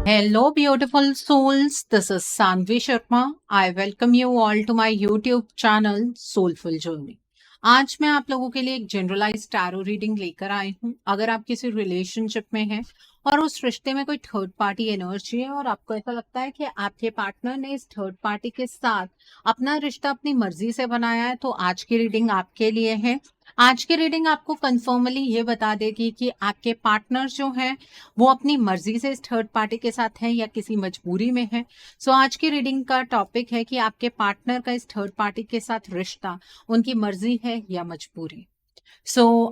Hello, beautiful souls. This is Sanvi Sharma. I welcome you all to my YouTube channel Soulful Journey. आज मैं आप लोगों के लिए एक जनरलाइज टैरो रीडिंग लेकर आई हूँ। अगर आप किसी रिलेशनशिप में हैं और उस रिश्ते में कोई थर्ड पार्टी एनर्जी है और आपको ऐसा लगता है कि आपके पार्टनर ने इस थर्ड पार्टी के साथ अपना रिश्ता अपनी मर्जी से बनाया है, तो आज की रीडिंग आपके लिए है। आज की रीडिंग आपको कंफर्मली ये बता देगी कि आपके पार्टनर जो हैं वो अपनी मर्जी से इस थर्ड पार्टी के साथ है या किसी मजबूरी में है। सो आज की रीडिंग का टॉपिक है कि आपके पार्टनर का इस थर्ड पार्टी के साथ रिश्ता उनकी मर्जी है या मजबूरी।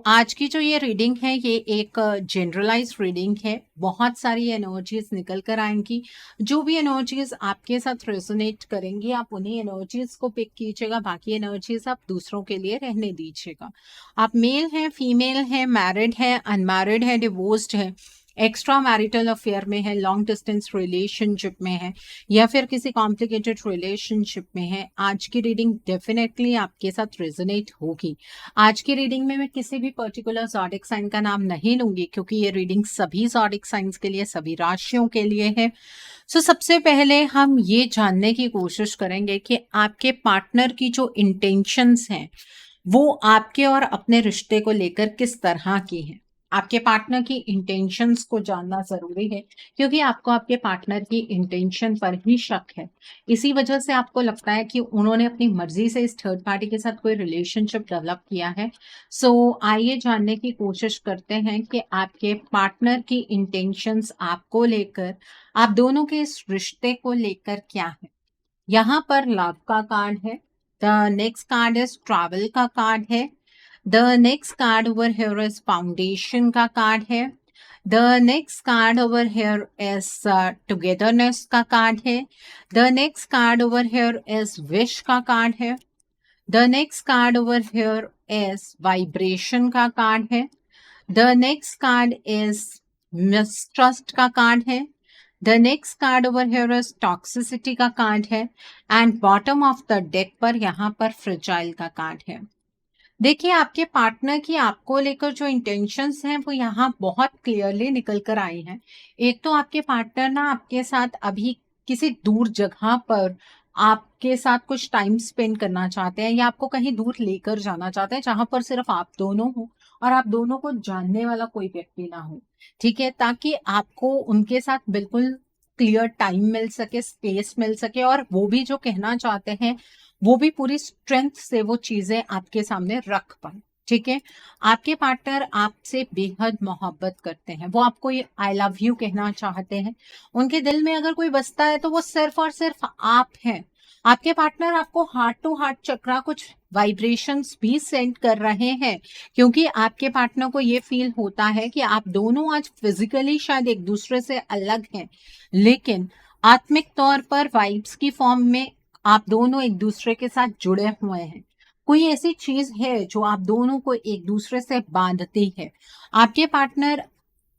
आज की जो ये रीडिंग है ये एक जनरलाइज रीडिंग है। बहुत सारी एनर्जीज निकल कर आएंगी। जो भी एनर्जीज आपके साथ रेजोनेट करेंगी आप उन्हीं एनर्जीज को पिक कीजिएगा, बाकी एनर्जीज आप दूसरों के लिए रहने दीजिएगा। आप मेल हैं, फीमेल हैं, मैरिड है, अनमैरिड है, डिवोर्स्ड है, एक्स्ट्रा मैरिटल अफेयर में है, लॉन्ग डिस्टेंस रिलेशनशिप में है या फिर किसी कॉम्प्लिकेटेड रिलेशनशिप में है, आज की रीडिंग डेफिनेटली आपके साथ रेजोनेट होगी। आज की रीडिंग में मैं किसी भी पर्टिकुलर ज़ोडिक साइन का नाम नहीं लूंगी क्योंकि ये रीडिंग सभी ज़ोडिक साइंस के लिए, सभी राशियों के लिए है। सबसे पहले हम ये जानने की कोशिश करेंगे कि आपके पार्टनर की जो इंटेंशंस हैं वो आपके और अपने रिश्ते को लेकर किस तरह की हैं। आपके पार्टनर की इंटेंशंस को जानना जरूरी है क्योंकि आपको आपके पार्टनर की इंटेंशन पर ही शक है। इसी वजह से आपको लगता है कि उन्होंने अपनी मर्जी से इस थर्ड पार्टी के साथ कोई रिलेशनशिप डेवलप किया है। आइए जानने की कोशिश करते हैं कि आपके पार्टनर की इंटेंशंस आपको लेकर, आप दोनों के इस रिश्ते को लेकर क्या है। यहाँ पर लव का कार्ड है। The next card is travel का कार्ड है। The next card over here is foundation का कार्ड है। The next card over here is togetherness का कार्ड है। The next card over here is wish का card है। The next card over here is vibration का card है। The next card is mistrust का card है। The next card over here is toxicity का card है and bottom of the deck पर यहाँ पर फ्रिजाइल का कार्ड है। देखिए, आपके पार्टनर की आपको लेकर जो इंटेंशंस हैं वो यहाँ बहुत क्लियरली निकल कर आई हैं। एक तो आपके पार्टनर ना आपके साथ अभी किसी दूर जगह पर आपके साथ कुछ टाइम स्पेंड करना चाहते हैं या आपको कहीं दूर लेकर जाना चाहते हैं जहां पर सिर्फ आप दोनों हो और आप दोनों को जानने वाला कोई व्यक्ति ना हो। ठीक है, ताकि आपको उनके साथ बिल्कुल क्लियर टाइम मिल सके, स्पेस मिल सके और वो भी जो कहना चाहते हैं वो भी पूरी स्ट्रेंथ से वो चीजें आपके सामने रख पाए। ठीक है, आपके पार्टनर आपसे बेहद मोहब्बत करते हैं। वो आपको ये आई लव यू कहना चाहते हैं। उनके दिल में अगर कोई बसता है तो वो सिर्फ और सिर्फ आप हैं। आपके पार्टनर आपको हार्ट टू हार्ट चक्रा कुछ वाइब्रेशंस भी सेंड कर रहे हैं क्योंकि आपके पार्टनर को ये फील होता है कि आप दोनों आज फिजिकली शायद एक दूसरे से अलग हैं, लेकिन आत्मिक तौर पर वाइब्स की फॉर्म में आप दोनों एक दूसरे के साथ जुड़े हुए हैं। कोई ऐसी चीज है जो आप दोनों को एक दूसरे से बांधती है। आपके पार्टनर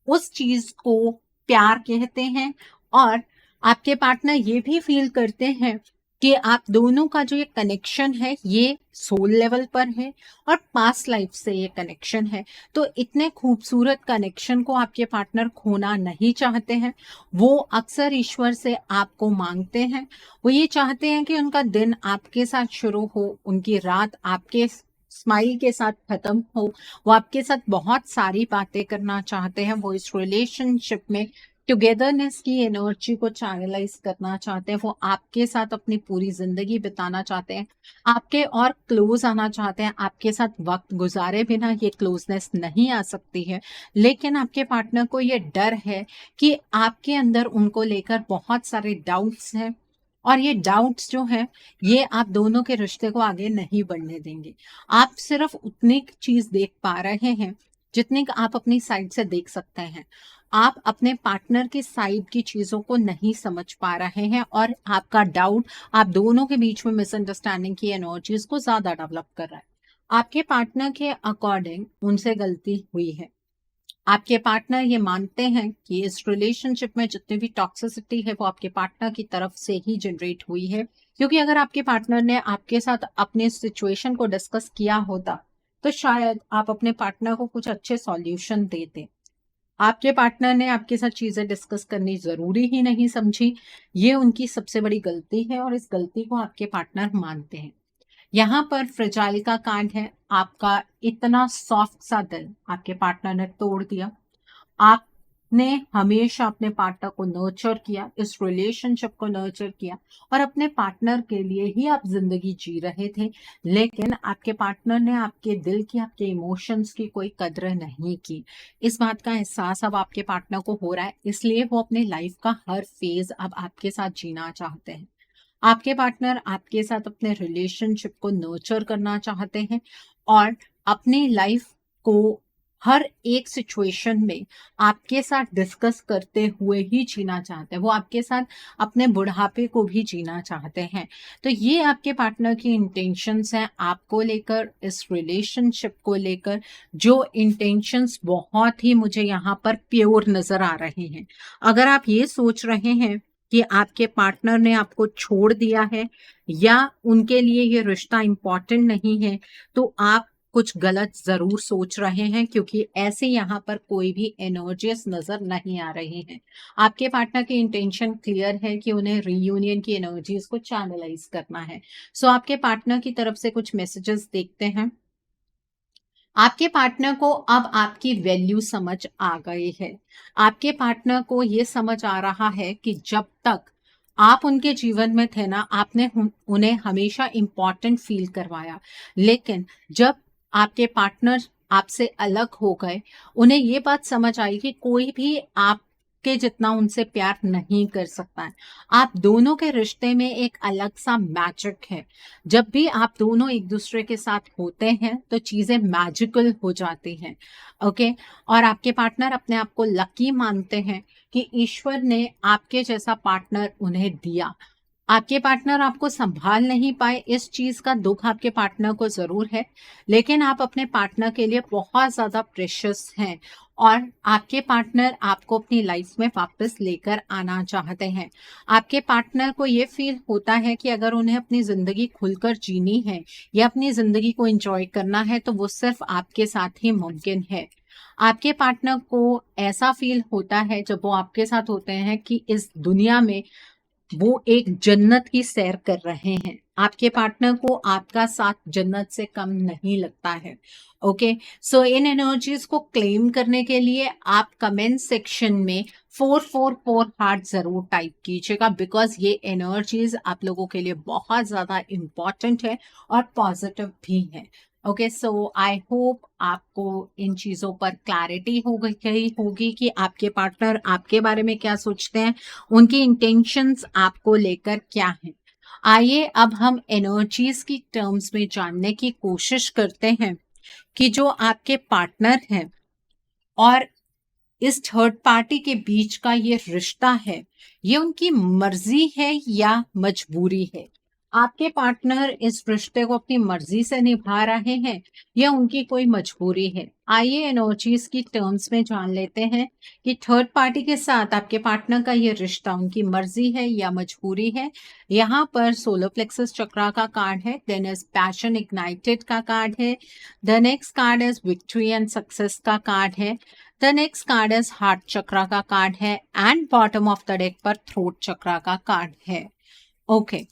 उस चीज को प्यार कहते हैं और आपके पार्टनर ये भी फील करते हैं कि आप दोनों का जो ये कनेक्शन है ये सोल लेवल पर है और पास्ट लाइफ से ये कनेक्शन है। तो इतने खूबसूरत कनेक्शन को आपके पार्टनर खोना नहीं चाहते हैं। वो अक्सर ईश्वर से आपको मांगते हैं। वो ये चाहते हैं कि उनका दिन आपके साथ शुरू हो, उनकी रात आपके स्माइल के साथ खत्म हो। वो आपके साथ बहुत सारी बातें करना चाहते हैं। वो इस रिलेशनशिप में टुगेदरनेस की एनर्जी को चैनलाइज करना चाहते हैं। वो आपके साथ अपनी पूरी जिंदगी बिताना चाहते हैं, आपके और क्लोज आना चाहते हैं। आपके साथ वक्त गुजारे बिना ये क्लोजनेस नहीं आ सकती है, लेकिन आपके पार्टनर को ये डर है कि आपके अंदर उनको लेकर बहुत सारे डाउट्स हैं और ये डाउट्स जो है ये आप दोनों के रिश्ते को आगे नहीं बढ़ने देंगे। आप सिर्फ उतनी चीज देख पा रहे हैं जितनी आप अपनी साइड से देख सकते हैं। आप अपने पार्टनर की साइड की चीजों को नहीं समझ पा रहे हैं और आपका डाउट आप दोनों के बीच में मिसअंडरस्टैंडिंग की एनर्जीज को ज्यादा डेवलप कर रहा है। आपके पार्टनर के अकॉर्डिंग उनसे गलती हुई है। आपके पार्टनर ये मानते हैं कि इस रिलेशनशिप में जितनी भी टॉक्सिसिटी है वो आपके पार्टनर की तरफ से ही जनरेट हुई है, क्योंकि अगर आपके पार्टनर ने आपके साथ अपने सिचुएशन को डिस्कस किया होता तो शायद आप अपने पार्टनर को कुछ अच्छे सॉल्यूशन देते। आपके पार्टनर ने आपके साथ चीजें डिस्कस करनी जरूरी ही नहीं समझी, ये उनकी सबसे बड़ी गलती है और इस गलती को आपके पार्टनर मानते हैं। यहाँ पर फ्रजाइल का कार्ड है, आपका इतना सॉफ्ट सा दिल आपके पार्टनर ने तोड़ दिया। आपने हमेशा अपने पार्टनर को नर्चर किया, इस रिलेशनशिप को नर्चर किया और अपने पार्टनर के लिए ही आप जिंदगी जी रहे थे, लेकिन आपके पार्टनर ने आपके दिल की, आपके इमोशंस की कोई कद्र नहीं की। इस बात का एहसास अब आपके पार्टनर को हो रहा है, इसलिए वो अपने लाइफ का हर फेज अब आपके साथ जीना चाहते हैं। आपके पार्टनर आपके साथ अपने रिलेशनशिप को नर्चर करना चाहते हैं और अपनी लाइफ को हर एक सिचुएशन में आपके साथ डिस्कस करते हुए ही जीना चाहते हैं। वो आपके साथ अपने बुढ़ापे को भी जीना चाहते हैं। तो ये आपके पार्टनर की इंटेंशंस हैं आपको लेकर, इस रिलेशनशिप को लेकर, जो इंटेंशंस बहुत ही मुझे यहाँ पर प्योर नजर आ रहे हैं। अगर आप ये सोच रहे हैं कि आपके पार्टनर ने आपको छोड़ दिया है या उनके लिए ये रिश्ता इंपॉर्टेंट नहीं है, तो आप कुछ गलत जरूर सोच रहे हैं, क्योंकि ऐसे यहाँ पर कोई भी एनर्जीज नजर नहीं आ रही हैं। आपके पार्टनर की इंटेंशन क्लियर है कि उन्हें रीयूनियन की एनर्जीज को चैनलाइज करना है। सो आपके पार्टनर की तरफ से कुछ मैसेजेस देखते हैं। आपके पार्टनर को अब आपकी वैल्यू समझ आ गई है। आपके पार्टनर को ये समझ आ रहा है कि जब तक आप उनके जीवन में थे ना, आपने उन्हें हमेशा इंपॉर्टेंट फील करवाया, लेकिन जब आपके पार्टनर आपसे अलग हो गए, उन्हें ये बात समझ आई कि कोई भी आपके जितना उनसे प्यार नहीं कर सकता है। आप दोनों के रिश्ते में एक अलग सा मैजिक है। जब भी आप दोनों एक दूसरे के साथ होते हैं तो चीजें मैजिकल हो जाती हैं। ओके। और आपके पार्टनर अपने आप को लकी मानते हैं कि ईश्वर ने आपके जैसा पार्टनर उन्हें दिया। आपके पार्टनर आपको संभाल नहीं पाए, इस चीज का दुख आपके पार्टनर को जरूर है, लेकिन आप अपने पार्टनर के लिए बहुत ज्यादा प्रेशियस हैं और आपके पार्टनर आपको अपनी लाइफ में वापस लेकर आना चाहते हैं। आपके पार्टनर को ये फील होता है कि अगर उन्हें अपनी जिंदगी खुलकर जीनी है या अपनी जिंदगी को एंजॉय करना है तो वो सिर्फ आपके साथ ही मुमकिन है। आपके पार्टनर को ऐसा फील होता है जब वो आपके साथ होते हैं कि इस दुनिया में वो एक जन्नत की सैर कर रहे हैं। आपके पार्टनर को आपका साथ जन्नत से कम नहीं लगता है। ओके। सो इन एनर्जीज को क्लेम करने के लिए आप कमेंट सेक्शन में 444 हार्ट जरूर टाइप कीजिएगा, बिकॉज ये एनर्जीज आप लोगों के लिए बहुत ज्यादा इंपॉर्टेंट है और पॉजिटिव भी है। ओके। सो आई होप आपको इन चीजों पर क्लैरिटी हो गई होगी कि आपके पार्टनर आपके बारे में क्या सोचते हैं, उनकी इंटेंशंस आपको लेकर क्या है। आइए अब हम एनर्जीज की टर्म्स में जानने की कोशिश करते हैं कि जो आपके पार्टनर हैं और इस थर्ड पार्टी के बीच का ये रिश्ता है, ये उनकी मर्जी है या मजबूरी है। आपके पार्टनर इस रिश्ते को अपनी मर्जी से निभा रहे हैं या उनकी कोई मजबूरी है। आइए एनर्जीज की टर्म्स में जान लेते हैं कि थर्ड पार्टी के साथ आपके पार्टनर का ये रिश्ता उनकी मर्जी है या मजबूरी है। यहाँ पर सोलर प्लेक्सस चक्रा का कार्ड है, देन इज पैशन इग्नाइटेड का कार्ड है, the next card is victory and success का कार्ड है, the next card is heart chakra का कार्ड है and bottom of the deck पर थ्रोट चक्रा का कार्ड है। ओके।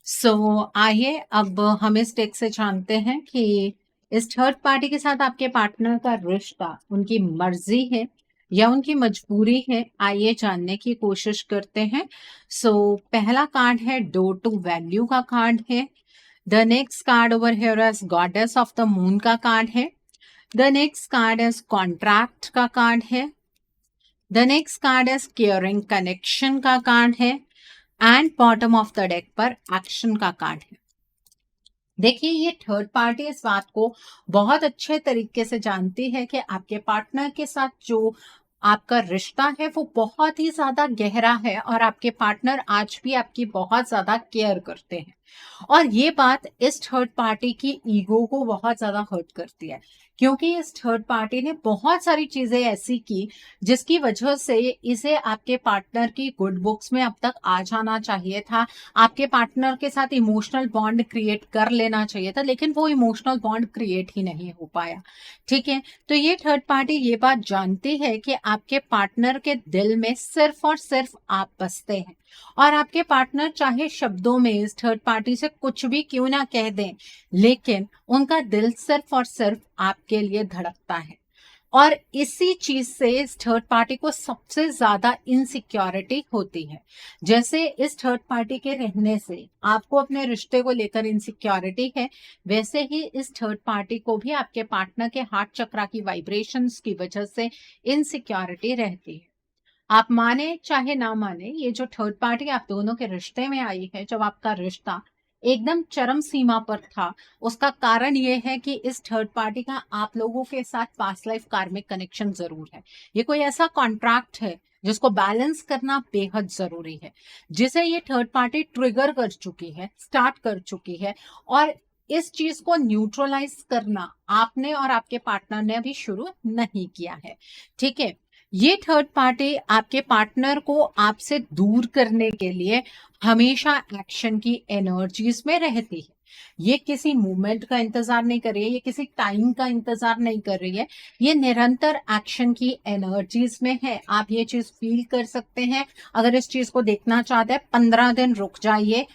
सो आइए अब हम इस डेक से जानते हैं कि इस थर्ड पार्टी के साथ आपके पार्टनर का रिश्ता उनकी मर्जी है या उनकी मजबूरी है। आइए जानने की कोशिश करते हैं। सो पहला कार्ड है डोर टू वैल्यू का कार्ड है। The next card over here is goddess of the moon का कार्ड है। The next card is contract का कार्ड है। The next card is caring connection का कार्ड है and bottom of the deck पर action का card है। देखिए, ये थर्ड पार्टी इस बात को बहुत अच्छे तरीके से जानती है कि आपके पार्टनर के साथ जो आपका रिश्ता है वो बहुत ही ज्यादा गहरा है और आपके पार्टनर आज भी आपकी बहुत ज्यादा केयर करते हैं। और ये बात इस थर्ड पार्टी की ईगो को बहुत ज्यादा हर्ट करती है, क्योंकि इस थर्ड पार्टी ने बहुत सारी चीजें ऐसी की जिसकी वजह से इसे आपके पार्टनर की गुड बुक्स में अब तक आ जाना चाहिए था, आपके पार्टनर के साथ इमोशनल बॉन्ड क्रिएट कर लेना चाहिए था, लेकिन वो इमोशनल बॉन्ड क्रिएट ही नहीं हो पाया। ठीक है, तो ये थर्ड पार्टी ये बात जानती है कि आपके पार्टनर के दिल में सिर्फ और सिर्फ आप बसते हैं, और आपके पार्टनर चाहे शब्दों में इस थर्ड पार्टी से कुछ भी क्यों ना कह दें, लेकिन उनका दिल सिर्फ और सिर्फ आपके लिए धड़कता है। और इसी चीज से इस थर्ड पार्टी को सबसे ज्यादा इनसिक्योरिटी होती है। जैसे इस थर्ड पार्टी के रहने से आपको अपने रिश्ते को लेकर इनसिक्योरिटी है, वैसे ही इस थर्ड पार्टी को भी आपके पार्टनर के हार्ट चक्रा की वाइब्रेशंस की वजह से इनसिक्योरिटी रहती है। आप माने चाहे ना माने, ये जो थर्ड पार्टी आप दोनों के रिश्ते में आई है, जब आपका रिश्ता एकदम चरम सीमा पर था, उसका कारण ये है कि इस थर्ड पार्टी का आप लोगों के साथ पास्ट लाइफ कार्मिक कनेक्शन जरूर है। ये कोई ऐसा कॉन्ट्रैक्ट है जिसको बैलेंस करना बेहद जरूरी है, जिसे ये थर्ड पार्टी ट्रिगर कर चुकी है, स्टार्ट कर चुकी है। और इस चीज को न्यूट्रलाइज करना आपने और आपके पार्टनर ने अभी शुरू नहीं किया है। ठीक है, ये थर्ड पार्टी आपके पार्टनर को आपसे दूर करने के लिए हमेशा एक्शन की एनर्जीज में रहती है। ये किसी मूवमेंट का इंतजार नहीं कर रही है, ये किसी टाइम का इंतजार नहीं कर रही है, ये निरंतर एक्शन की एनर्जीज में है। आप ये चीज फील कर सकते हैं। अगर इस चीज को देखना चाहते हैं, 15 दिन रुक जाइए,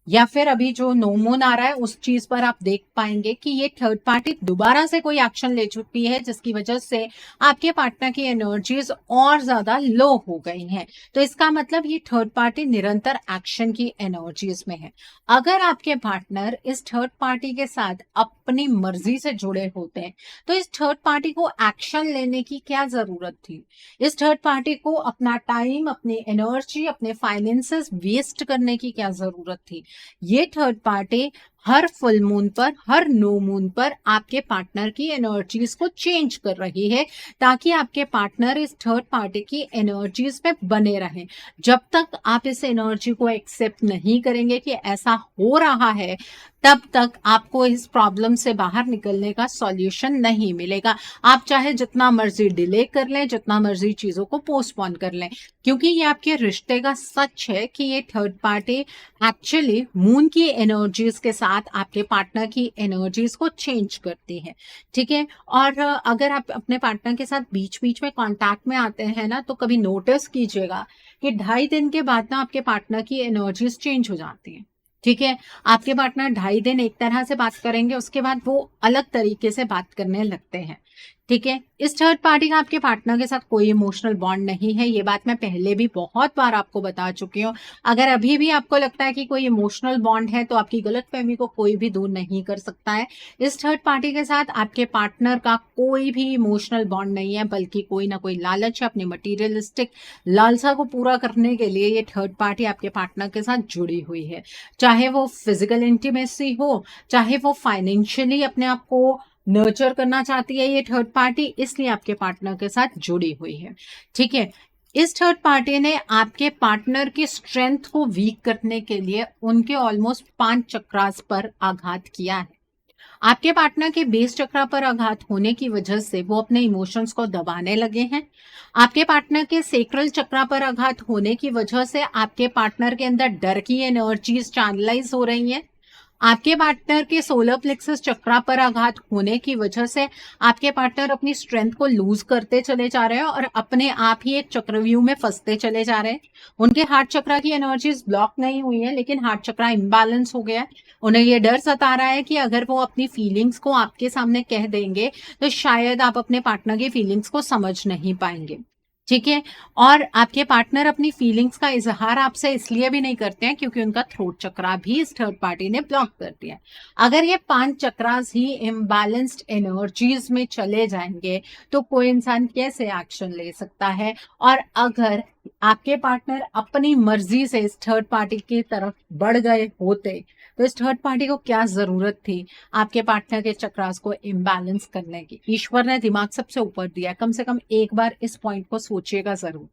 या फिर अभी जो नो मून आ रहा है उस चीज पर आप देख पाएंगे कि ये थर्ड पार्टी दोबारा से कोई एक्शन ले चुकी है, जिसकी वजह से आपके पार्टनर की एनर्जीज और ज्यादा लो हो गई हैं। तो इसका मतलब ये थर्ड पार्टी निरंतर एक्शन की एनर्जीज में है। अगर आपके पार्टनर इस थर्ड पार्टी के साथ अपनी मर्जी से जुड़े होते हैं, तो इस थर्ड पार्टी को एक्शन लेने की क्या जरूरत थी? इस थर्ड पार्टी को अपना टाइम, अपनी एनर्जी, अपने फाइनेंसेस वेस्ट करने की क्या जरूरत थी? ये थर्ड पार्टी हर फुल मून पर, हर नो मून पर आपके पार्टनर की एनर्जीज को चेंज कर रही है, ताकि आपके पार्टनर इस थर्ड पार्टी की एनर्जीज में बने रहें। जब तक आप इस एनर्जी को एक्सेप्ट नहीं करेंगे कि ऐसा हो रहा है, तब तक आपको इस प्रॉब्लम से बाहर निकलने का सॉल्यूशन नहीं मिलेगा। आप चाहे जितना मर्जी डिले कर लें, जितना मर्जी चीजों को पोस्टपोन कर लें, क्योंकि ये आपके रिश्ते का सच है कि ये थर्ड पार्टी एक्चुअली मून की एनर्जीज के साथ आपके पार्टनर की एनर्जीज को चेंज करती है। ठीक है, और अगर आप अपने पार्टनर के साथ बीच बीच में कांटेक्ट में आते हैं ना, तो कभी नोटिस कीजिएगा कि 2.5 दिन के बाद ना आपके पार्टनर की एनर्जीज चेंज हो जाती हैं। ठीक है, आपके पार्टनर 2.5 दिन एक तरह से बात करेंगे, उसके बाद वो अलग तरीके से बात करने लगते हैं। ठीक है, इस थर्ड पार्टी का आपके पार्टनर के साथ कोई इमोशनल बॉन्ड नहीं है। ये बात मैं पहले भी बहुत बार आपको बता चुकी हूँ। अगर अभी भी आपको लगता है कि कोई इमोशनल बॉन्ड है, तो आपकी गलतफहमी को कोई भी दूर नहीं कर सकता है। इस थर्ड पार्टी के साथ आपके पार्टनर का कोई भी इमोशनल बॉन्ड नहीं है, बल्कि कोई ना कोई लालच है। अपनी मटीरियलिस्टिक लालसा को पूरा करने के लिए ये थर्ड पार्टी आपके पार्टनर के साथ जुड़ी हुई है, चाहे वो फिजिकल इंटीमेसी हो, चाहे वो फाइनेंशियली अपने आप को नर्चर करना चाहती है। ये थर्ड पार्टी इसलिए आपके पार्टनर के साथ जुड़ी हुई है। ठीक है, इस थर्ड पार्टी ने आपके पार्टनर की स्ट्रेंथ को वीक करने के लिए उनके ऑलमोस्ट 5 चक्रास पर आघात किया है। आपके पार्टनर के बेस चक्रा पर आघात होने की वजह से वो अपने इमोशंस को दबाने लगे हैं। आपके पार्टनर के सेक्रल चक्रा पर आघात होने की वजह से आपके पार्टनर के अंदर डर की एनर्जीज चैनलाइज हो रही हैं। आपके पार्टनर के सोलर प्लेक्सस चक्रा पर आघात होने की वजह से आपके पार्टनर अपनी स्ट्रेंथ को लूज करते चले जा रहे हैं और अपने आप ही एक चक्रव्यूह में फंसते चले जा रहे हैं। उनके हार्ट चक्रा की एनर्जीज ब्लॉक नहीं हुई है, लेकिन हार्ट चक्रा इम्बैलेंस हो गया है। उन्हें ये डर सता रहा है कि अगर वो अपनी फीलिंग्स को आपके सामने कह देंगे, तो शायद आप अपने पार्टनर की फीलिंग्स को समझ नहीं पाएंगे। ठीक है, और आपके पार्टनर अपनी फीलिंग्स का इजहार आपसे इसलिए भी नहीं करते हैं क्योंकि उनका थ्रोट चक्रा भी इस थर्ड पार्टी ने ब्लॉक कर दिया है। अगर ये 5 चक्रास ही इम्बैलेंस्ड एनर्जीज में चले जाएंगे, तो कोई इंसान कैसे एक्शन ले सकता है? और अगर आपके पार्टनर अपनी मर्जी से इस थर्ड पार्टी की तरफ बढ़ गए होते, तो इस थर्ड पार्टी को क्या जरूरत थी आपके पार्टनर के चक्रास को इम्बैलेंस करने की? ईश्वर ने दिमाग सबसे ऊपर दिया, कम से कम एक बार इस पॉइंट को सोचिएगा जरूर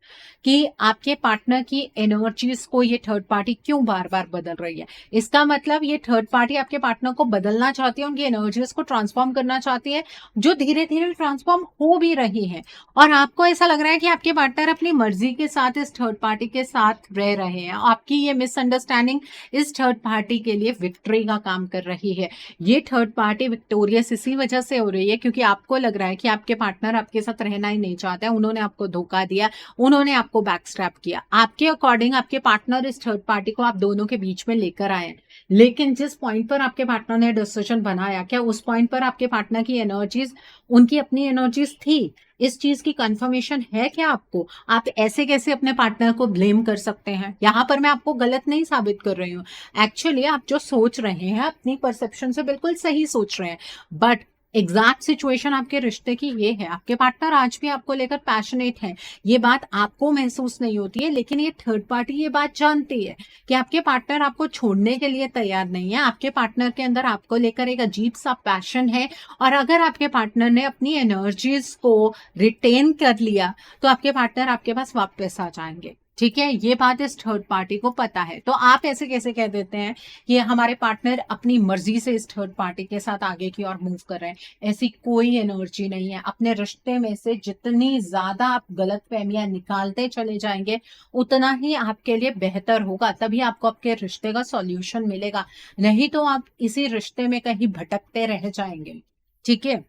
कि आपके पार्टनर की एनर्जीज को ये थर्ड पार्टी क्यों बार बार बदल रही है। इसका मतलब ये थर्ड पार्टी आपके पार्टनर को बदलना चाहती है, उनकी एनर्जीज को ट्रांसफॉर्म करना चाहती है, जो धीरे धीरे ट्रांसफॉर्म हो भी रही है। और आपको ऐसा लग रहा है कि आपके पार्टनर अपनी मर्जी के साथ इस थर्ड पार्टी के साथ रह रहे हैं। आपकी ये मिसअंडरस्टैंडिंग इस थर्ड पार्टी के लिए विक्ट्री का काम कर रही है। ये थर्ड पार्टी विक्टोरियस इसी वजह से हो रही है क्योंकि आपको लग रहा है कि आपके पार्टनर आपके साथ रहना ही नहीं चाहते हैं, उन्होंने आपको धोखा दिया, उन्होंने आपको बैकस्ट्रैप किया। आपके अकॉर्डिंग आपके पार्टनर इस थर्ड पार्टी को आप दोनों के बीच में लेकर आए, लेकिन जिस पॉइंट पर आपके पार्टनर ने डिसीजन बनाया, क्या उस पॉइंट पर आपके पार्टनर की एनर्जीज उनकी अपनी एनर्जीज थी? इस चीज की कंफर्मेशन है क्या आपको? आप ऐसे कैसे अपने पार्टनर को ब्लेम कर सकते हैं? यहाँ पर मैं आपको गलत नहीं साबित कर रही हूँ। एक्चुअली आप जो सोच रहे हैं अपनी परसेप्शन से बिल्कुल सही सोच रहे हैं, बट एग्जैक्ट सिचुएशन आपके रिश्ते की ये है। आपके पार्टनर आज भी आपको लेकर पैशनेट है, ये बात आपको महसूस नहीं होती है, लेकिन ये थर्ड पार्टी ये बात जानती है कि आपके पार्टनर आपको छोड़ने के लिए तैयार नहीं है। आपके पार्टनर के अंदर आपको लेकर एक अजीब सा पैशन है, और अगर आपके पार्टनर ने अपनी एनर्जीज को रिटेन कर लिया तो आपके पार्टनर आपके पास वापस आ जाएंगे। ठीक है, ये बात इस थर्ड पार्टी को पता है। तो आप ऐसे कैसे कह देते हैं कि हमारे पार्टनर अपनी मर्जी से इस थर्ड पार्टी के साथ आगे की ओर मूव कर रहे हैं? ऐसी कोई एनर्जी नहीं है। अपने रिश्ते में से जितनी ज्यादा आप गलतफहमियां निकालते चले जाएंगे उतना ही आपके लिए बेहतर होगा, तभी आपको आपके रिश्ते का सॉल्यूशन मिलेगा, नहीं तो आप इसी रिश्ते में कहीं भटकते रह जाएंगे। ठीक है,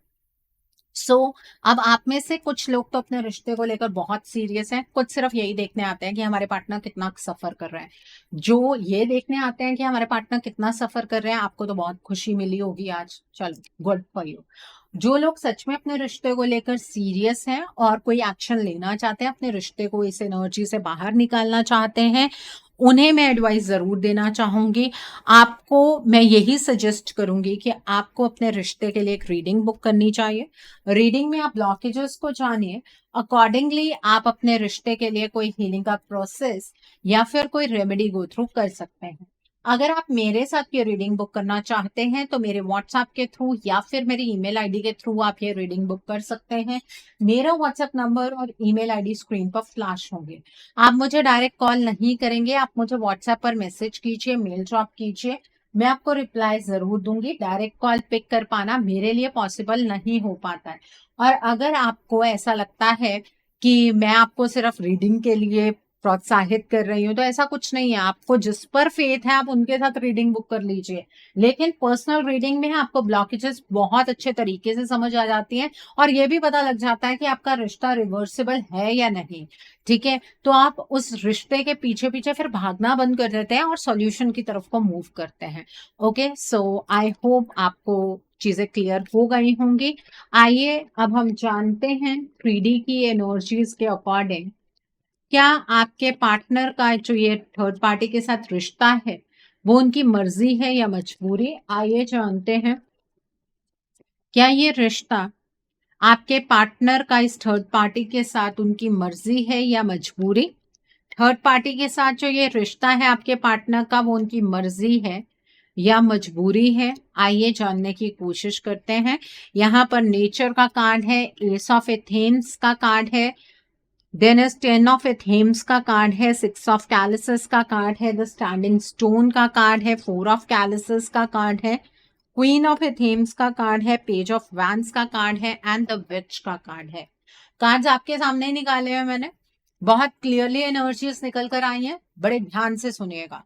अब आप में से कुछ लोग तो अपने रिश्ते को लेकर बहुत सीरियस हैं, कुछ सिर्फ यही देखने आते हैं कि हमारे पार्टनर कितना सफर कर रहे हैं। जो ये देखने आते हैं कि हमारे पार्टनर कितना सफर कर रहे हैं, आपको तो बहुत खुशी मिली होगी आज, चलो गुड फॉर यू। जो लोग सच में अपने रिश्ते को लेकर सीरियस हैं और कोई एक्शन लेना चाहते हैं, अपने रिश्ते को इस एनर्जी से बाहर निकालना चाहते हैं, उन्हें मैं एडवाइस जरूर देना चाहूंगी। आपको मैं यही सजेस्ट करूंगी कि आपको अपने रिश्ते के लिए एक रीडिंग बुक करनी चाहिए। रीडिंग में आप ब्लॉकेजेस को जानिए, अकॉर्डिंगली आप अपने रिश्ते के लिए कोई हीलिंग का प्रोसेस या फिर कोई रेमेडी गो थ्रू कर सकते हैं। अगर आप मेरे साथ ये रीडिंग बुक करना चाहते हैं तो मेरे व्हाट्सएप के थ्रू या फिर मेरी ईमेल आईडी के थ्रू आप ये रीडिंग बुक कर सकते हैं। मेरा व्हाट्सएप नंबर और ईमेल आईडी स्क्रीन पर फ्लैश होंगे। आप मुझे डायरेक्ट कॉल नहीं करेंगे, आप मुझे व्हाट्सएप पर मैसेज कीजिए, मेल ड्रॉप कीजिए, मैं आपको रिप्लाई जरूर दूंगी। डायरेक्ट कॉल पिक कर पाना मेरे लिए पॉसिबल नहीं हो पाता है। और अगर आपको ऐसा लगता है कि मैं आपको सिर्फ रीडिंग के लिए प्रोत्साहित कर रही हूँ, तो ऐसा कुछ नहीं है। आपको जिस पर फेथ है आप उनके साथ रीडिंग बुक कर लीजिए, लेकिन पर्सनल रीडिंग में आपको ब्लॉकेजेस बहुत अच्छे तरीके से समझ आ जाती हैं और ये भी पता लग जाता है कि आपका रिश्ता रिवर्सिबल है या नहीं। ठीक है, तो आप उस रिश्ते के पीछे पीछे फिर भागना बंद कर देते हैं और सॉल्यूशन की तरफ को मूव करते हैं। ओके, सो आई होप आपको चीजें क्लियर हो गई होंगी। आइए अब हम जानते हैं 3D की एनर्जीज के अकॉर्डिंग क्या आपके पार्टनर का जो ये थर्ड पार्टी के साथ रिश्ता है वो उनकी मर्जी है या मजबूरी। आइए जानते हैं क्या ये रिश्ता आपके पार्टनर का इस थर्ड पार्टी के साथ उनकी मर्जी है या मजबूरी। थर्ड पार्टी के साथ जो ये रिश्ता है आपके पार्टनर का वो उनकी मर्जी है या मजबूरी है। आइए जानने की कोशिश करते हैं। यहाँ पर नेचर का कार्ड है, एस ऑफ एथेन्स का कार्ड है, देन इज 10 ऑफ एथेम्स का कार्ड है, 6 ऑफ कैलिसेस का कार्ड है, द स्टैंडिंग स्टोन का कार्ड है, 4 ऑफ कैलिसेस का कार्ड है, क्वीन ऑफ एथेम्स का कार्ड है, पेज ऑफ वैंस का कार्ड है एंड द विच का कार्ड है। कार्ड्स आपके सामने ही निकाले हैं मैंने, बहुत क्लियरली एनर्जीज निकल कर आई हैं, बड़े ध्यान से सुनिएगा।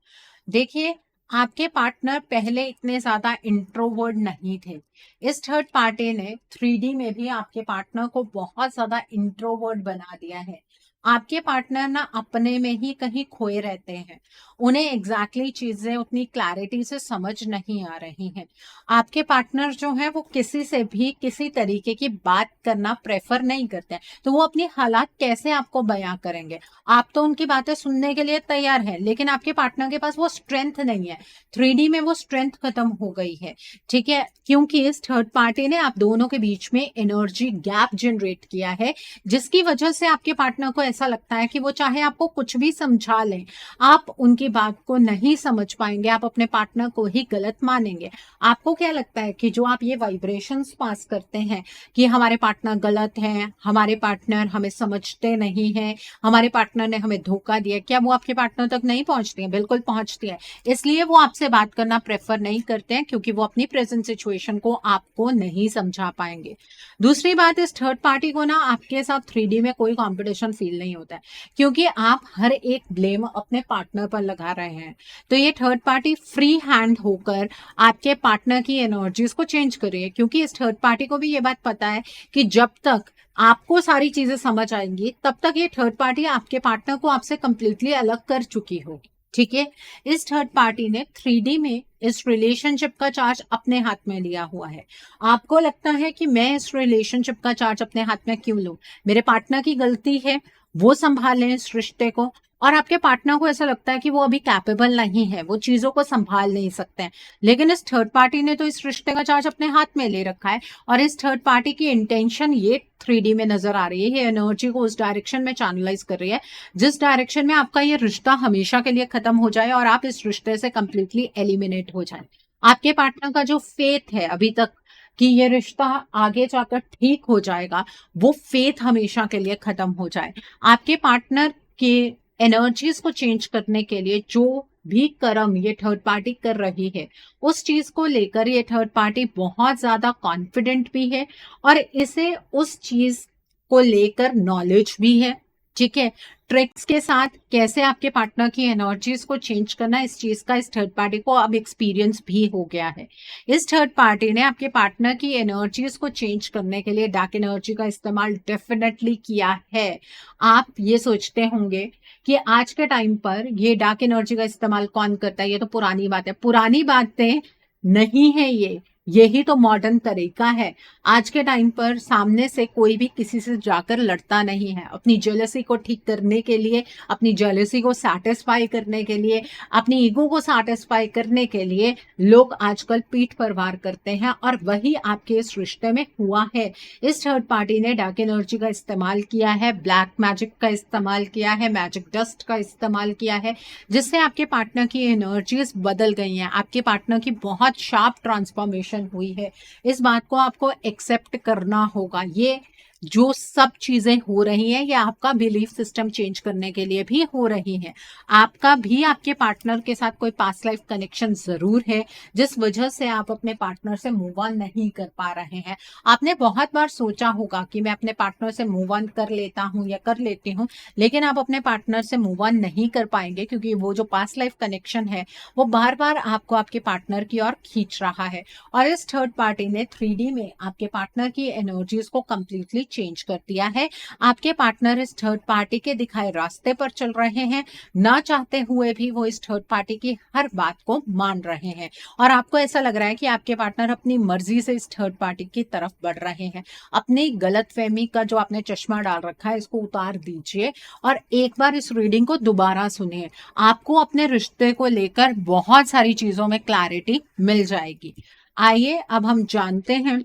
देखिए, आपके पार्टनर पहले इतने ज्यादा इंट्रोवर्ट नहीं थे। इस थर्ड पार्टी ने 3D में भी आपके पार्टनर को बहुत ज्यादा इंट्रोवर्ट बना दिया है। आपके पार्टनर ना अपने में ही कहीं खोए रहते हैं, उन्हें एग्जैक्टली चीजें उतनी क्लैरिटी से समझ नहीं आ रही हैं। आपके पार्टनर जो है वो किसी से भी किसी तरीके की बात करना प्रेफर नहीं करते हैं, तो वो अपनी हालात कैसे आपको बयां करेंगे? आप तो उनकी बातें सुनने के लिए तैयार हैं, लेकिन आपके पार्टनर के पास वो स्ट्रेंथ नहीं है। 3D में वो स्ट्रेंथ खत्म हो गई है। ठीक है, क्योंकि इस थर्ड पार्टी ने आप दोनों के बीच में एनर्जी गैप जनरेट किया है, जिसकी वजह से आपके पार्टनर को ऐसा लगता है कि वो चाहे आपको कुछ भी समझा लें, आप उनकी बात को नहीं समझ पाएंगे, आप अपने पार्टनर को ही गलत मानेंगे। आपको क्या लगता है कि जो आप ये वाइब्रेशंस पास करते हैं कि हमारे पार्टनर गलत हैं, हमारे पार्टनर हमें समझते नहीं हैं, हमारे पार्टनर ने हमें धोखा दिया, क्या वो आपके पार्टनर तक नहीं पहुंचती है? बिल्कुल पहुंचती है। इसलिए वो आपसे बात करना प्रेफर नहीं करते हैं, क्योंकि वो अपनी प्रेजेंट सिचुएशन को आपको नहीं समझा पाएंगे। दूसरी बात, इस थर्ड पार्टी को ना आपके साथ 3D में कोई कंपटीशन फील नहीं होता है, क्योंकि आप हर एक ब्लेम अपने पार्टनर पर लगा रहे हैं। तो ये थर्ड पार्टी फ्री हैंड होकर आपके पार्टनर की एनर्जीज को चेंज कर रही है, क्योंकि इस थर्ड पार्टी को भी ये बात पता है कि जब तक आपको सारी चीजें समझ आएंगी तब तक ये थर्ड पार्टी आपके पार्टनर को आपसे कंप्लीटली अलग कर चुकी होगी। ठीक है, इस थर्ड पार्टी ने 3D में इस रिलेशनशिप का चार्ज अपने हाथ में लिया हुआ है। आपको लगता है कि मैं इस रिलेशनशिप का चार्ज अपने हाथ में क्यों लूं, मेरे पार्टनर की गलती है, वो संभालें इस रिश्ते को। और आपके पार्टनर को ऐसा लगता है कि वो अभी कैपेबल नहीं है, वो चीजों को संभाल नहीं सकते हैं। लेकिन इस थर्ड पार्टी ने तो इस रिश्ते का चार्ज अपने हाथ में ले रखा है, और इस थर्ड पार्टी की इंटेंशन ये 3D में नजर आ रही है। ये एनर्जी को उस डायरेक्शन में चैनलाइज कर रही है जिस डायरेक्शन में आपका ये रिश्ता हमेशा के लिए खत्म हो जाए और आप इस रिश्ते से कंप्लीटली एलिमिनेट हो जाए। आपके पार्टनर का जो फेथ है अभी तक कि ये रिश्ता आगे जाकर ठीक हो जाएगा, वो फेथ हमेशा के लिए खत्म हो जाए। आपके पार्टनर के एनर्जीज को चेंज करने के लिए जो भी कर्म ये थर्ड पार्टी कर रही है, उस चीज को लेकर ये थर्ड पार्टी बहुत ज्यादा कॉन्फिडेंट भी है, और इसे उस चीज को लेकर नॉलेज भी है। ठीक है, ट्रिक्स के साथ कैसे आपके पार्टनर की एनर्जीज को चेंज करना, इस चीज का इस थर्ड पार्टी को अब एक्सपीरियंस भी हो गया है। इस थर्ड पार्टी ने आपके पार्टनर की एनर्जीज को चेंज करने के लिए डार्क एनर्जी का इस्तेमाल डेफिनेटली किया है। आप ये सोचते होंगे कि आज के टाइम पर ये डार्क एनर्जी का इस्तेमाल कौन करता है, ये तो पुरानी बात है। पुरानी बातें नहीं है, ये यही तो मॉडर्न तरीका है। आज के टाइम पर सामने से कोई भी किसी से जाकर लड़ता नहीं है। अपनी जेलसी को ठीक करने के लिए, अपनी जेलसी को सैटिस्फाई करने के लिए, अपनी ईगो को सैटिस्फाई करने के लिए लोग आजकल पीठ पर वार करते हैं, और वही आपके इस रिश्ते में हुआ है। इस थर्ड पार्टी ने डार्क एनर्जी का इस्तेमाल किया है, ब्लैक मैजिक का इस्तेमाल किया है, मैजिक डस्ट का इस्तेमाल किया है, जिससे आपके पार्टनर की एनर्जीज बदल गई हैं। आपके पार्टनर की बहुत शार्प ट्रांसफॉर्मेशन हुई है। इस बात को आपको एक्सेप्ट करना होगा। ये जो सब चीजें हो रही हैं, ये आपका बिलीफ सिस्टम चेंज करने के लिए भी हो रही हैं। आपका भी आपके पार्टनर के साथ कोई पास्ट लाइफ कनेक्शन जरूर है, जिस वजह से आप अपने पार्टनर से मूव ऑन नहीं कर पा रहे हैं। आपने बहुत बार सोचा होगा कि मैं अपने पार्टनर से मूव ऑन कर लेता हूं या कर लेती हूं, लेकिन आप अपने पार्टनर से मूव ऑन नहीं कर पाएंगे, क्योंकि वो जो पास्ट लाइफ कनेक्शन है वो बार बार आपको आपके पार्टनर की ओर खींच रहा है। और इस थर्ड पार्टी ने 3D में आपके पार्टनर की एनर्जीज को कंप्लीटली चेंज कर दिया है। आपके पार्टनर इस थर्ड पार्टी के दिखाए रास्ते पर चल रहे हैं, ना चाहते हुए भी वो इस थर्ड पार्टी की हर बात को मान रहे हैं, और आपको ऐसा लग रहा है कि आपके पार्टनर अपनी मर्जी से इस थर्ड पार्टी की तरफ बढ़ रहे हैं। अपनी गलतफहमी का जो आपने चश्मा डाल रखा है, इसको उतार दीजिए और एक बार इस रीडिंग को दोबारा सुनिए। आपको अपने रिश्ते को लेकर बहुत सारी चीजों में क्लैरिटी मिल जाएगी। आइए अब हम जानते हैं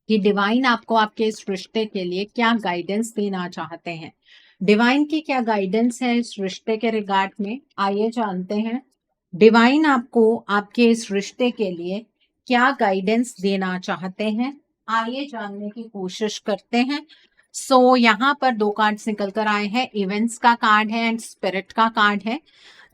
कि डिवाइन आपको आपके इस रिश्ते के लिए क्या गाइडेंस देना चाहते हैं। डिवाइन की क्या गाइडेंस है इस रिश्ते के रिगार्ड में, आइए जानते हैं। डिवाइन आपको आपके इस रिश्ते के लिए क्या गाइडेंस देना चाहते हैं, आइए जानने की कोशिश करते हैं। यहाँ पर 2 कार्ड्स निकल कर आए हैं। इवेंट्स का कार्ड है एंड स्पिरिट का कार्ड है।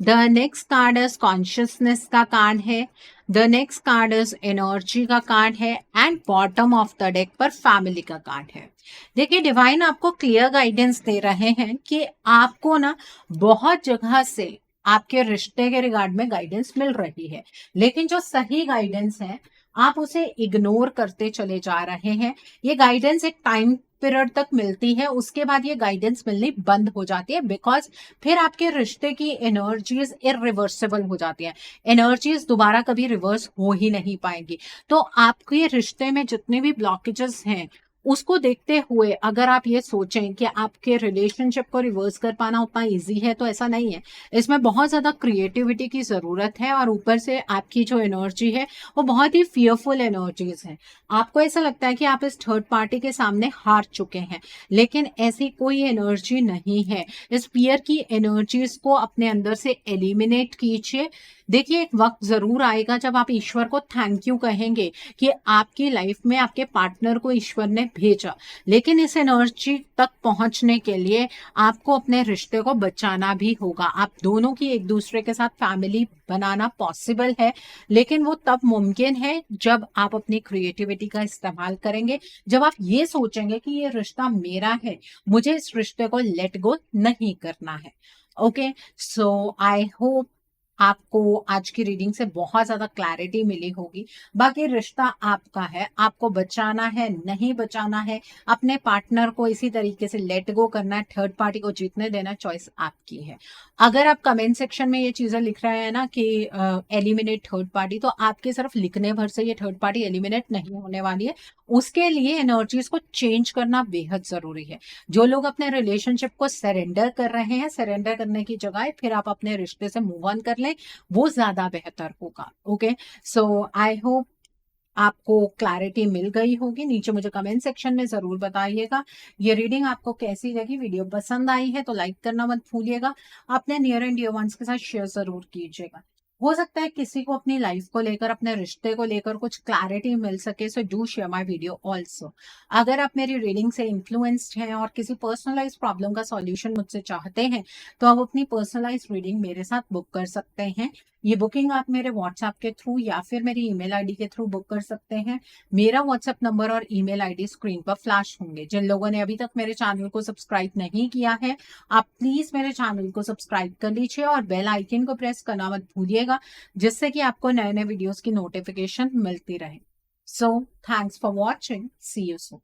The next card is consciousness का कार्ड है। The next card is energy का कार्ड है, and bottom of the deck पर फैमिली का कार्ड है। देखिए, डिवाइन आपको क्लियर गाइडेंस दे रहे हैं कि आपको ना बहुत जगह से आपके रिश्ते के रिगार्ड में गाइडेंस मिल रही है, लेकिन जो सही गाइडेंस है आप उसे इग्नोर करते चले जा रहे हैं। ये गाइडेंस एक टाइम पीरियड तक मिलती है, उसके बाद ये गाइडेंस मिलनी बंद हो जाती है, बिकॉज फिर आपके रिश्ते की एनर्जीज इरिवर्सिबल हो जाती है। एनर्जीज दोबारा कभी रिवर्स हो ही नहीं पाएंगी। तो आपके रिश्ते में जितने भी ब्लॉकेजेस हैं उसको देखते हुए अगर आप ये सोचें कि आपके रिलेशनशिप को रिवर्स कर पाना उतना ईजी है, तो ऐसा नहीं है। इसमें बहुत ज़्यादा क्रिएटिविटी की ज़रूरत है और ऊपर से आपकी जो एनर्जी है वो बहुत ही फियरफुल एनर्जीज है। आपको ऐसा लगता है कि आप इस थर्ड पार्टी के सामने हार चुके हैं, लेकिन ऐसी कोई एनर्जी नहीं है। इस फियर की एनर्जीज को अपने अंदर से एलिमिनेट कीजिए। देखिए, एक वक्त जरूर आएगा जब आप ईश्वर को थैंक यू कहेंगे कि आपकी लाइफ में आपके पार्टनर को ईश्वर ने भेजा, लेकिन इस एनर्जी तक पहुंचने के लिए आपको अपने रिश्ते को बचाना भी होगा। आप दोनों की एक दूसरे के साथ फैमिली बनाना पॉसिबल है, लेकिन वो तब मुमकिन है जब आप अपनी क्रिएटिविटी का इस्तेमाल करेंगे, जब आप ये सोचेंगे कि ये रिश्ता मेरा है, मुझे इस रिश्ते को लेट गो नहीं करना है। ओके, सो आई होप आपको आज की रीडिंग से बहुत ज्यादा क्लैरिटी मिली होगी। बाकी रिश्ता आपका है, आपको बचाना है नहीं बचाना है, अपने पार्टनर को इसी तरीके से लेट गो करना है, थर्ड पार्टी को जीतने देना, चॉइस आपकी है। अगर आप कमेंट सेक्शन में ये चीजें लिख रहे हैं ना कि एलिमिनेट थर्ड पार्टी, तो आपके सिर्फ लिखने भर से ये थर्ड पार्टी एलिमिनेट नहीं होने वाली है। उसके लिए एनर्जीज को चेंज करना बेहद जरूरी है। जो लोग अपने रिलेशनशिप को सरेंडर कर रहे हैं, सरेंडर करने की जगह फिर आप अपने रिश्ते से मूव ऑन कर लें, वो ज्यादा बेहतर होगा। ओके, सो आई होप आपको क्लैरिटी मिल गई होगी। नीचे मुझे कमेंट सेक्शन में जरूर बताइएगा ये रीडिंग आपको कैसी लगी। वीडियो पसंद आई है तो लाइक करना मत भूलिएगा, अपने नियर एंड डियर वंस के साथ शेयर जरूर कीजिएगा। हो सकता है किसी को अपनी लाइफ को लेकर, अपने रिश्ते को लेकर कुछ क्लैरिटी मिल सके, so do share my video also. अगर आप मेरी रीडिंग से इन्फ्लुएंस्ड हैं और किसी पर्सनलाइज प्रॉब्लम का सॉल्यूशन मुझसे चाहते हैं, तो आप अपनी पर्सनलाइज रीडिंग मेरे साथ बुक कर सकते हैं। ये बुकिंग आप मेरे व्हाट्सएप के थ्रू या फिर मेरी ईमेल आईडी के थ्रू बुक कर सकते हैं। मेरा व्हाट्सएप नंबर और ईमेल आईडी स्क्रीन पर फ्लैश होंगे। जिन लोगों ने अभी तक मेरे चैनल को सब्सक्राइब नहीं किया है, आप प्लीज मेरे चैनल को सब्सक्राइब कर लीजिए और बेल आइकन को प्रेस करना मत भूलिएगा, जिससे कि आपको नए नए वीडियोस की नोटिफिकेशन मिलती रहे। So thanks for watching, see you soon.